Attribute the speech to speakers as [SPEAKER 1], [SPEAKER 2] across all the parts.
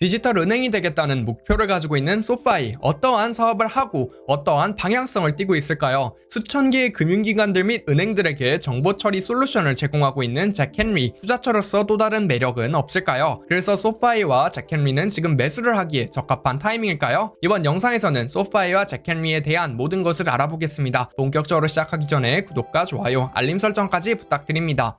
[SPEAKER 1] 디지털 은행이 되겠다는 목표를 가지고 있는 소파이, 어떠한 사업을 하고 어떠한 방향성을 띠고 있을까요? 수천 개의 금융기관들 및 은행들에게 정보 처리 솔루션을 제공하고 있는 잭 헨리, 투자처로서 또 다른 매력은 없을까요? 그래서 소파이와 잭 헨리는 지금 매수를 하기에 적합한 타이밍일까요? 이번 영상에서는 소파이와 잭 헨리에 대한 모든 것을 알아보겠습니다. 본격적으로 시작하기 전에 구독과 좋아요, 알림 설정까지 부탁드립니다.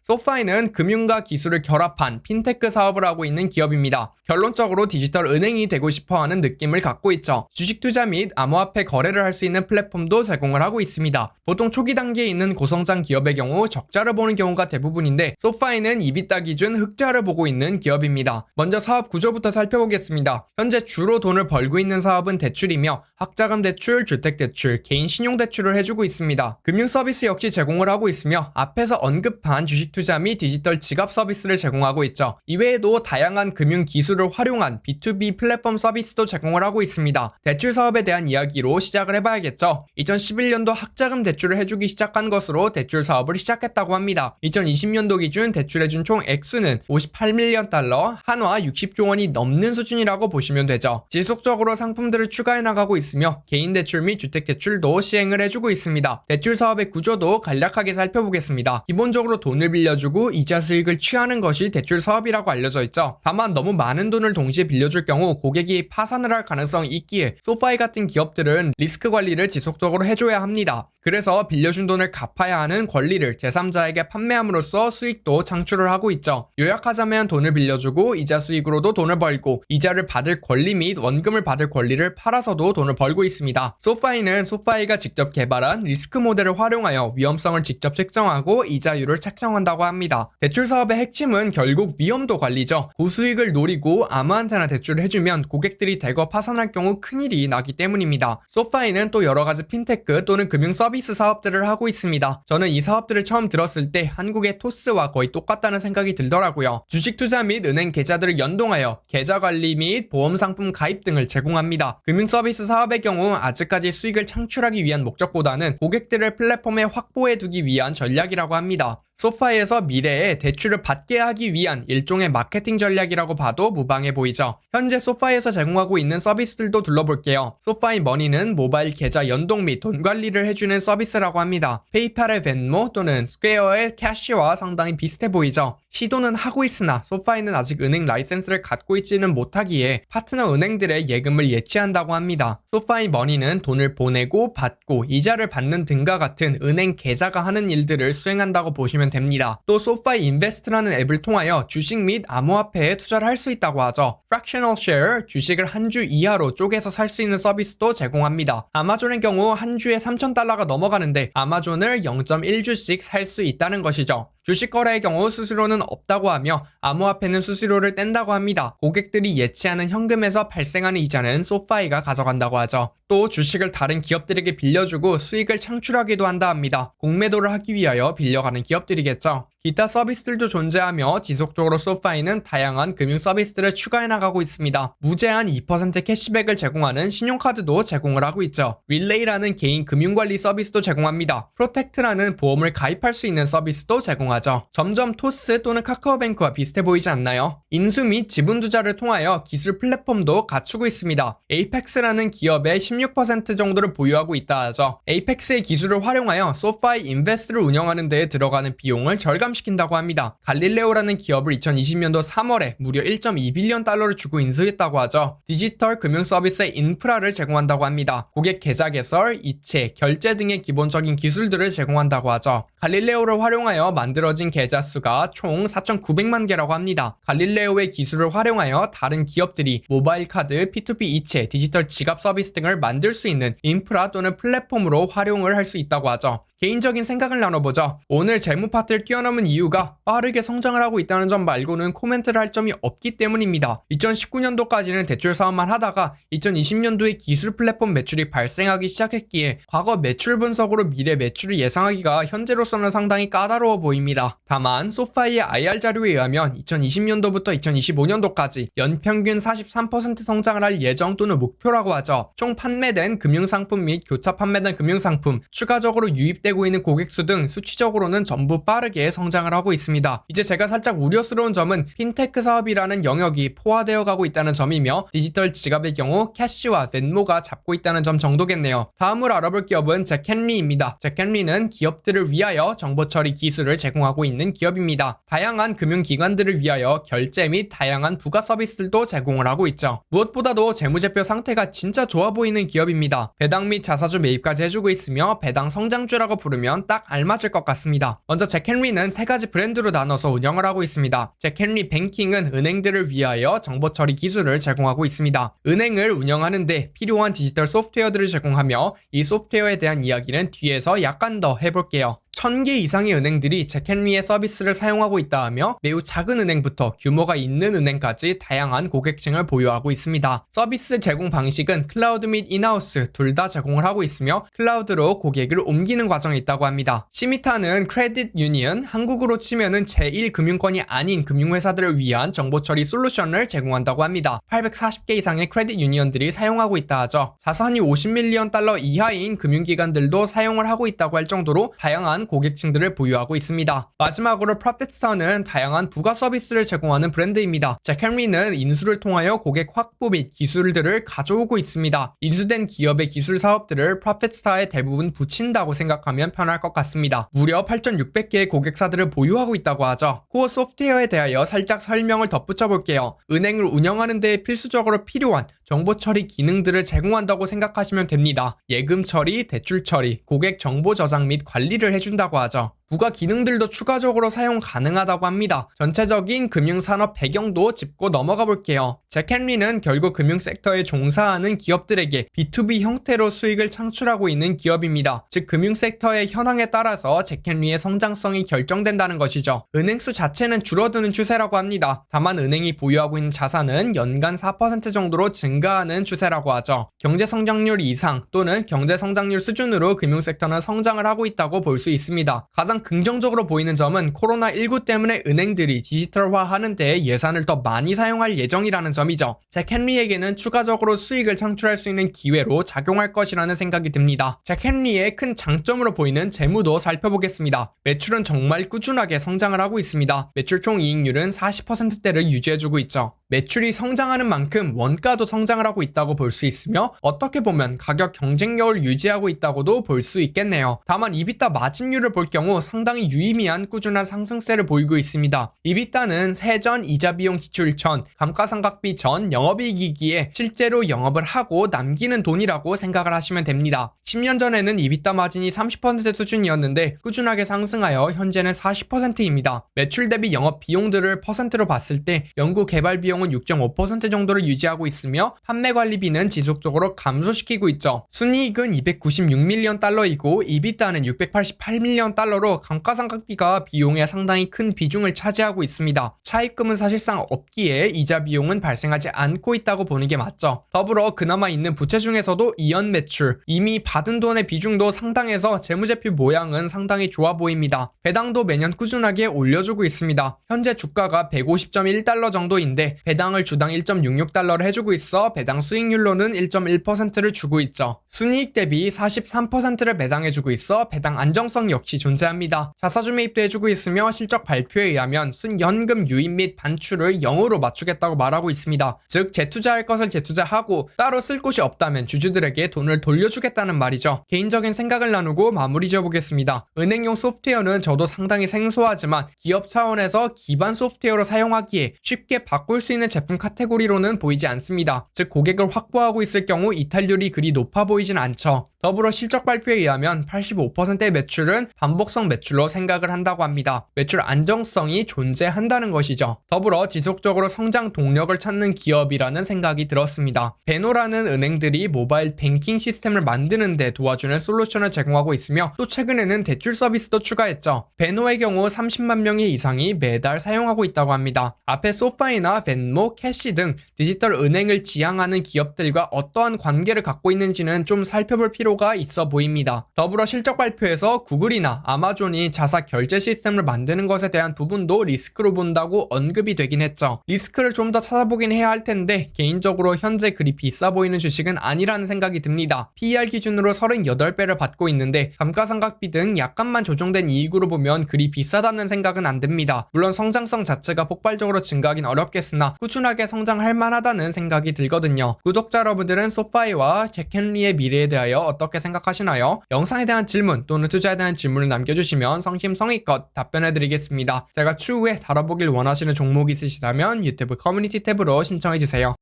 [SPEAKER 1] 소파이는 금융과 기술을 결합한 핀테크 사업을 하고 있는 기업입니다. 결론적으로 디지털 은행이 되고 싶어하는 느낌을 갖고 있죠. 주식 투자 및 암호화폐 거래를 할 수 있는 플랫폼도 제공을 하고 있습니다. 보통 초기 단계에 있는 고성장 기업의 경우 적자를 보는 경우가 대부분인데 소파이는 이비타 기준 흑자를 보고 있는 기업입니다. 먼저 사업 구조부터 살펴보겠습니다. 현재 주로 돈을 벌고 있는 사업은 대출이며 학자금 대출, 주택대출, 개인 신용대출을 해주고 있습니다. 금융 서비스 역시 제공을 하고 있으며 앞에서 언급한 주식 투자 및 디지털 지갑 서비스를 제공하고 있죠. 이외에도 다양한 금융 기술을 활용한 B2B 플랫폼 서비스도 제공을 하고 있습니다. 대출 사업에 대한 이야기로 시작을 해봐야겠죠. 2011년도 학자금 대출을 해주기 시작한 것으로 대출 사업을 시작했다고 합니다. 2020년도 기준 대출해준 총 액수는 58밀리언 달러, 한화 60조 원이 넘는 수준이라고 보시면 되죠. 지속적으로 상품들을 추가해 나가고 있으며 개인 대출 및 주택 대출도 시행을 해주고 있습니다. 대출 사업의 구조도 간략하게 살펴보겠습니다. 기본적으로 돈을 빌려주고 이자 수익을 취하는 것이 대출 사업이라고 알려져 있죠. 다만 너무 많은 돈을 동시에 빌려줄 경우 고객이 파산을 할 가능성이 있기에 소파이 같은 기업들은 리스크 관리를 지속적으로 해줘야 합니다. 그래서 빌려준 돈을 갚아야 하는 권리를 제3자에게 판매함으로써 수익도 창출을 하고 있죠. 요약하자면 돈을 빌려주고 이자 수익으로도 돈을 벌고 이자를 받을 권리 및 원금을 받을 권리를 팔아서도 돈을 벌고 있습니다. 소파이는 소파이가 직접 개발한 리스크 모델을 활용하여 위험성을 직접 책정하고 이자율을 책정한다고 합니다. 대출 사업의 핵심은 결국 위험도 관리죠. 고수익을 노리고 아무한테나 대출을 해주면 고객들이 대거 파산할 경우 큰일이 나기 때문입니다. 소파이는 또 여러가지 핀테크 또는 금융 서비스 사업들을 하고 있습니다. 저는 이 사업들을 처음 들었을 때 한국의 토스와 거의 똑같다는 생각이 들더라고요. 주식 투자 및 은행 계좌들을 연동하여 계좌 관리 및 보험 상품 가입 등을 제공합니다. 금융 서비스 사업의 경우 아직까지 수익을 창출하기 위한 목적보다는 고객들을 플랫폼에 확보해 두기 위한 전략이라고 합니다. 소파이에서 미래에 대출을 받게 하기 위한 일종의 마케팅 전략이라고 봐도 무방해 보이죠. 현재 소파이에서 제공하고 있는 서비스들도 둘러볼게요. 소파이 머니는 모바일 계좌 연동 및 돈 관리를 해주는 서비스라고 합니다. 페이팔의 벤모 또는 스퀘어의 캐시와 상당히 비슷해 보이죠. 시도는 하고 있으나 소파이는 아직 은행 라이센스를 갖고 있지는 못하기에 파트너 은행들의 예금을 예치한다고 합니다. 소파이 머니는 돈을 보내고 받고 이자를 받는 등과 같은 은행 계좌가 하는 일들을 수행한다고 보시면 됩니다. 또 소파이 인베스트라는 앱을 통하여 주식 및 암호화폐에 투자를 할 수 있다고 하죠. Fractional Share, 주식을 한 주 이하로 쪼개서 살 수 있는 서비스도 제공합니다. 아마존의 경우 한 주에 3,000달러가 넘어가는데 아마존을 0.1주씩 살 수 있다는 것이죠. 주식 거래의 경우 수수료는 없다고 하며 암호화폐는 수수료를 뗀다고 합니다. 고객들이 예치하는 현금에서 발생하는 이자는 소파이가 가져간다고 하죠. 또 주식을 다른 기업들에게 빌려주고 수익을 창출하기도 한다 합니다. 공매도를 하기 위하여 빌려가는 기업들이겠죠. 기타 서비스들도 존재하며 지속적으로 소파이는 다양한 금융 서비스들을 추가해 나가고 있습니다. 무제한 2% 캐시백을 제공하는 신용카드도 제공을 하고 있죠. 릴레이라는 개인 금융관리 서비스도 제공합니다. 프로텍트라는 보험을 가입할 수 있는 서비스도 제공하죠. 점점 토스 또는 카카오뱅크와 비슷해 보이지 않나요? 인수 및 지분 투자를 통하여 기술 플랫폼도 갖추고 있습니다. 에이펙스라는 기업의 16% 정도를 보유하고 있다 하죠. 에이펙스의 기술을 활용하여 소파이 인베스트를 운영하는 데에 들어가는 비용을 절감시킨다고 합니다. 갈릴레오라는 기업을 2020년도 3월에 무려 1.2빌리언 달러를 주고 인수했다고 하죠. 디지털 금융 서비스의 인프라를 제공한다고 합니다. 고객 계좌 개설, 이체, 결제 등의 기본적인 기술들을 제공한다고 하죠. 갈릴레오를 활용하여 만들어진 계좌 수가 총 4,900만 개라고 합니다. 갈릴레오의 기술을 활용하여 다른 기업들이 모바일 카드, P2P 이체, 디지털 지갑 서비스 등을 만들 수 있는 인프라 또는 플랫폼으로 활용을 할 수 있다고 하죠. 개인적인 생각을 나눠보죠. 오늘 재무 파트를 뛰어넘은 이유가 빠르게 성장을 하고 있다는 점 말고는 코멘트를 할 점이 없기 때문입니다. 2019년도까지는 대출 사업만 하다가 2020년도에 기술 플랫폼 매출이 발생하기 시작했기에 과거 매출 분석으로 미래 매출을 예상하기가 현재로서는 상당히 까다로워 보입니다. 다만 소파이의 IR 자료에 의하면 2020년도부터 2025년도까지 연평균 43% 성장을 할 예정 또는 목표라고 하죠. 총 판매된 금융상품 및 교차 판매된 금융상품, 추가적으로 유입되고 있는 고객수 등 수치적으로는 전부 빠르게 성장 성장을 하고 있습니다. 이제 제가 살짝 우려스러운 점은 핀테크 사업이라는 영역이 포화되어 가고 있다는 점이며 디지털 지갑의 경우 캐시와 벤모가 잡고 있다는 점 정도겠네요. 다음으로 알아볼 기업은 잭헨리입니다. 잭헨리는 기업들을 위하여 정보 처리 기술을 제공하고 있는 기업입니다. 다양한 금융기관들을 위하여 결제 및 다양한 부가 서비스들도 제공을 하고 있죠. 무엇보다도 재무제표 상태가 진짜 좋아 보이는 기업입니다. 배당 및 자사주 매입까지 해주고 있으며 배당 성장주라고 부르면 딱 알맞을 것 같습니다. 먼저 잭헨리는 세 가지 브랜드로 나눠서 운영을 하고 있습니다. 잭헨리 뱅킹은 은행들을 위하여 정보 처리 기술을 제공하고 있습니다. 은행을 운영하는데 필요한 디지털 소프트웨어들을 제공하며 이 소프트웨어에 대한 이야기는 뒤에서 약간 더 해볼게요. 1000개 이상의 은행들이 잭헨리의 서비스를 사용하고 있다 하며 매우 작은 은행부터 규모가 있는 은행까지 다양한 고객층을 보유하고 있습니다. 서비스 제공 방식은 클라우드 및 인하우스 둘 다 제공을 하고 있으며 클라우드로 고객을 옮기는 과정에 있다고 합니다. 시미타는 크레딧 유니언, 한국으로 치면은 제1금융권이 아닌 금융회사들을 위한 정보 처리 솔루션을 제공한다고 합니다. 840개 이상의 크레딧 유니언들이 사용하고 있다 하죠. 자산이 50밀리언 달러 이하인 금융기관들도 사용을 하고 있다고 할 정도로 다양한 고객층들을 보유하고 있습니다. 마지막으로 프로핏스터는 다양한 부가 서비스를 제공하는 브랜드입니다. 잭헨리는 인수를 통하여 고객 확보 및 기술들을 가져오고 있습니다. 인수된 기업의 기술 사업들을 프로핏스터에 대부분 붙인다고 생각하면 편할 것 같습니다. 무려 8,600개의 고객사들을 보유하고 있다고 하죠. 코어 소프트웨어에 대하여 살짝 설명을 덧붙여 볼게요. 은행을 운영하는 데 필수적으로 필요한 정보 처리 기능들을 제공한다고 생각하시면 됩니다. 예금 처리, 대출 처리, 고객 정보 저장 및 관리를 해준다고 하죠. 부가 기능들도 추가적으로 사용 가능하다고 합니다. 전체적인 금융산업 배경도 짚고 넘어가 볼게요. 잭헨리는 결국 금융섹터에 종사하는 기업들에게 B2B 형태로 수익을 창출하고 있는 기업입니다. 즉 금융섹터의 현황에 따라서 잭헨리의 성장성이 결정된다는 것이죠. 은행수 자체는 줄어드는 추세라고 합니다. 다만 은행이 보유하고 있는 자산은 연간 4% 정도로 증가하는 추세라고 하죠. 경제성장률 이상 또는 경제성장률 수준으로 금융섹터는 성장을 하고 있다고 볼 수 있습니다. 가장 긍정적으로 보이는 점은 코로나19 때문에 은행들이 디지털화하는 데 예산을 더 많이 사용할 예정이라는 점이죠. 잭헨리에게는 추가적으로 수익을 창출할 수 있는 기회로 작용할 것이라는 생각이 듭니다. 잭헨리의 큰 장점으로 보이는 재무도 살펴보겠습니다. 매출은 정말 꾸준하게 성장을 하고 있습니다. 매출 총 이익률은 40%대를 유지해주고 있죠. 매출이 성장하는 만큼 원가도 성장을 하고 있다고 볼 수 있으며 어떻게 보면 가격 경쟁력을 유지하고 있다고도 볼 수 있겠네요. 다만 이비타 마진율을 볼 경우 상당히 유의미한 꾸준한 상승세를 보이고 있습니다. 이비타는 세전 이자 비용 지출 전, 감가상각비 전 영업이익이기에 실제로 영업을 하고 남기는 돈이라고 생각을 하시면 됩니다. 10년 전에는 이비타 마진이 30% 수준이었는데 꾸준하게 상승하여 현재는 40%입니다. 매출 대비 영업 비용들을 퍼센트로 봤을 때 연구 개발 비용은 6.5% 정도를 유지하고 있으며 판매 관리비는 지속적으로 감소시키고 있죠. 순이익은 296밀리언 달러이고 이비타는 688밀리언 달러로 감가상각비가 비용에 상당히 큰 비중을 차지하고 있습니다. 차입금은 사실상 없기에 이자 비용은 발생하지 않고 있다고 보는 게 맞죠. 더불어 그나마 있는 부채 중에서도 이연 매출, 이미 받은 돈의 비중도 상당해서 재무제표 모양은 상당히 좋아 보입니다. 배당도 매년 꾸준하게 올려주고 있습니다. 현재 주가가 150.1달러 정도인데 배당을 주당 1.66달러를 해주고 있어 배당 수익률로는 1.1%를 주고 있죠. 순이익 대비 43%를 배당해주고 있어 배당 안정성 역시 존재합니다. 자사주 매입도 해주고 있으며 실적 발표에 의하면 순연금 유입 및 반출을 0으로 맞추겠다고 말하고 있습니다. 즉 재투자할 것을 재투자하고 따로 쓸 곳이 없다면 주주들에게 돈을 돌려주겠다는 말이죠. 개인적인 생각을 나누고 마무리 지어보겠습니다. 은행용 소프트웨어는 저도 상당히 생소하지만 기업 차원에서 기반 소프트웨어로 사용하기에 쉽게 바꿀 수 있는 제품 카테고리로는 보이지 않습니다. 즉 고객을 확보하고 있을 경우 이탈률이 그리 높아 보이진 않죠. 더불어 실적 발표에 의하면 85%의 매출은 반복성 매출로 생각을 한다고 합니다. 매출 안정성이 존재한다는 것이죠. 더불어 지속적으로 성장 동력을 찾는 기업이라는 생각이 들었습니다. 베노라는 은행들이 모바일 뱅킹 시스템을 만드는 데 도와주는 솔루션을 제공하고 있으며 또 최근에는 대출 서비스도 추가했죠. 베노의 경우 30만 명의 이상이 매달 사용하고 있다고 합니다. 앞에 소파이나 벤모, 빈모, 캐시 등 디지털 은행을 지향하는 기업들과 어떠한 관계를 갖고 있는지는 좀 살펴볼 필요가 있어 보입니다. 더불어 실적 발표에서 구글이나 아마존이 자사 결제 시스템을 만드는 것에 대한 부분도 리스크로 본다고 언급이 되긴 했죠. 리스크를 좀 더 찾아보긴 해야 할 텐데 개인적으로 현재 그리 비싸 보이는 주식은 아니라는 생각이 듭니다. PER 기준으로 38배를 받고 있는데 감가상각비 등 약간만 조정된 이익으로 보면 그리 비싸다는 생각은 안 듭니다. 물론 성장성 자체가 폭발적으로 증가하긴 어렵겠으나 꾸준하게 성장할 만하다는 생각이 들거든요. 구독자 여러분들은 소파이와 잭헨리의 미래에 대하여 어떻게 생각하시나요? 영상에 대한 질문 또는 투자에 대한 질문을 남겨주시면 성심성의껏 답변해드리겠습니다. 제가 추후에 다뤄보길 원하시는 종목이 있으시다면 유튜브 커뮤니티 탭으로 신청해주세요.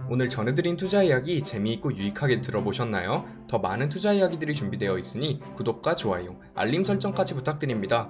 [SPEAKER 1] 오늘 전해드린 투자 이야기 재미있고 유익하게 들어보셨나요? 더 많은 투자 이야기들이 준비되어 있으니 구독과 좋아요, 알림 설정까지 부탁드립니다.